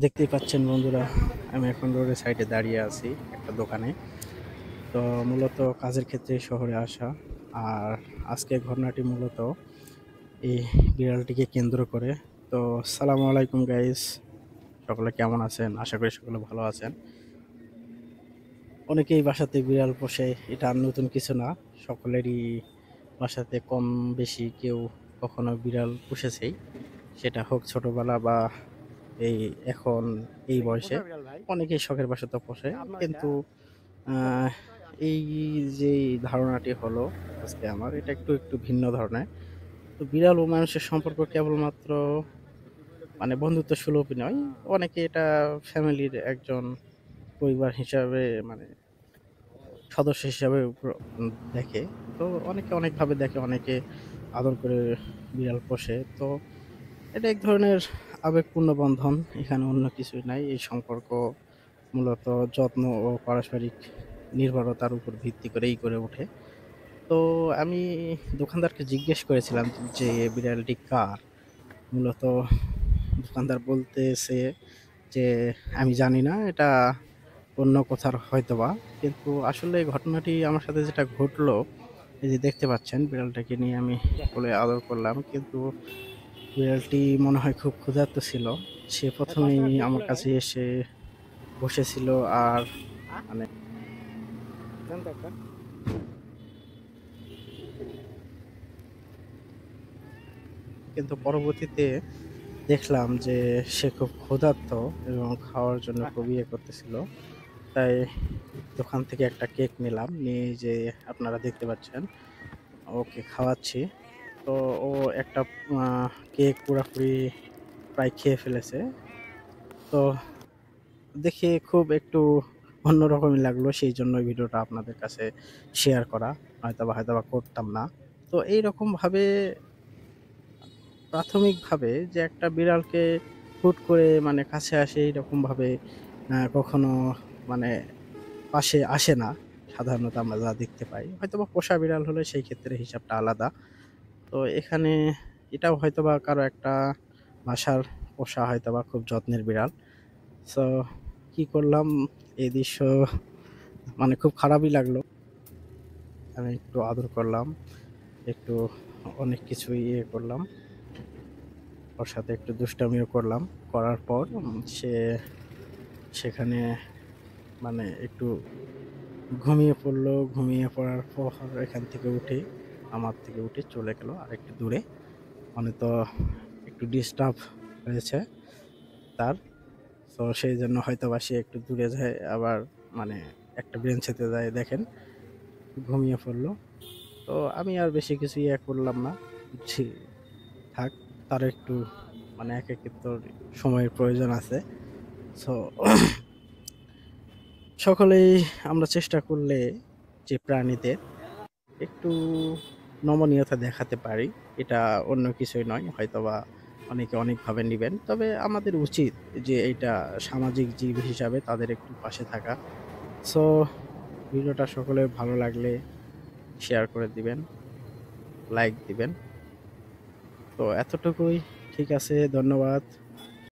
দেখতেই পাচ্ছেন বন্ধুরা, আমি এখন রোডের সাইডে দাঁড়িয়ে আছি একটা দোকানে। তো মূলত কাজের ক্ষেত্রে শহরে আসা, আর আজকে ঘটনাটি মূলত এই বিড়ালটিকে কেন্দ্র করে। তো সালামু আলাইকুম গাইস, সকলে কেমন আছেন? আশা করি সকলে ভালো আছেন। অনেকেই বাসাতে বিড়াল পোষে, এটা আর নতুন কিছু না। সকলেরই বাসাতে কম বেশি কেউ কখনো বিড়াল পুষেছেই, সেটা হোক ছোটবেলা বা এই এখন এই বয়সে। অনেকেই শখের বশত পোষে, কিন্তু আহ, এই যে ধারণাটি হলো আজকে আমার, এটা একটু একটু ভিন্ন ধরনের। তো বিড়াল ও মানুষের সম্পর্ক কেবলমাত্র মানে বন্ধুত্ব সুলভই নয়, অনেকে এটা ফ্যামিলির একজন পরিবার হিসাবে মানে সদস্য হিসাবে দেখে। তো অনেকে অনেকভাবে দেখে, অনেকে আদর করে বিড়াল পোষে। তো এটা এক ধরনের আবেগপূর্ণ বন্ধন, এখানে অন্য কিছুই নাই। এই সম্পর্ক মূলত যত্ন ও পারস্পরিক নির্ভরতার উপর ভিত্তি করেই গড়ে ওঠে। তো আমি দোকানদারকে জিজ্ঞেস করেছিলাম যে বিড়ালটি কার। মূলত দোকানদার বলতেছে যে আমি জানি না, এটা অন্য কোথার হয়তোবা। কিন্তু আসলে এই ঘটনাটি আমার সাথে যেটা ঘটলো, এই যে দেখতে পাচ্ছেন বিড়ালটাকে নিয়ে আমি কোলে আদর করলাম, কিন্তু বিড়ালটি মনে হয় খুব ক্ষুধার্ত ছিল। সে প্রথমেই আমার কাছে এসে বসেছিল, আর মানে কিন্তু পরবর্তীতে দেখলাম যে সে খুব ক্ষুধার্ত এবং খাওয়ার জন্য খুব ইয়ে করতেছিল। তাই দোকান থেকে একটা কেক নিলাম, নিয়ে যে আপনারা দেখতে পাচ্ছেন ওকে খাওয়াচ্ছি। তো ও একটা কেক পুরাপুরি প্রায় খেয়ে ফেলেছে। তো দেখে খুব একটু অন্যরকমই লাগলো, সেই জন্য ভিডিওটা আপনাদের কাছে শেয়ার করা। হয়তোবা করতাম না। তো এইরকম ভাবে প্রাথমিকভাবে যে একটা বিড়ালকে হুট করে মানে কাছে আসে এইরকম ভাবে কখনো মানে পাশে আসে না। সাধারণত আমরা যা দেখতে পাই, হয়তোবা পোষা বিড়াল হলে সেই ক্ষেত্রে হিসাবটা আলাদা। তো এখানে এটাও হয়তোবা কারো একটা বাসার পোষা, হয়তোবা খুব যত্নের বিড়াল। সো কি করলাম, এই দৃশ্য মানে খুব খারাপই লাগলো। আমি একটু আদর করলাম, একটু অনেক কিছু ইয়ে করলাম, ওর সাথে একটু দুষ্টামিও করলাম। করার পর সে সেখানে মানে একটু ঘুমিয়ে পড়লো। ঘুমিয়ে পড়ার পর এখান থেকে উঠে আমার থেকে উঠে চলে গেল আরেকটু দূরে। মানে তো একটু ডিস্টার্ব হয়েছে তার। তো সেই জন্য হয়তোবা সে একটু দূরে যায়, আবার মানে একটা বেঞ্চেতে যায়, দেখেন ঘুমিয়ে পড়লো। তো আমি আর বেশি কিছু ইয়ে করলাম না, বুঝছি থাক, তার একটু মানে একাকিত্ব সময়ের প্রয়োজন আছে। সো সকলেই আমরা চেষ্টা করলে যে প্রাণীদের একটু নমনীয়তা দেখাতে পারি, এটা অন্য কিছুই নয়। হয়তোবা অনেকে অনেকভাবে নিবেন, তবে আমাদের উচিত যে এইটা সামাজিক জীব হিসাবে তাদের একটু পাশে থাকা। সো ভিডিওটা সকলের ভালো লাগলে শেয়ার করে দিবেন, লাইক দিবেন। তো এতটুকুই, ঠিক আছে, ধন্যবাদ।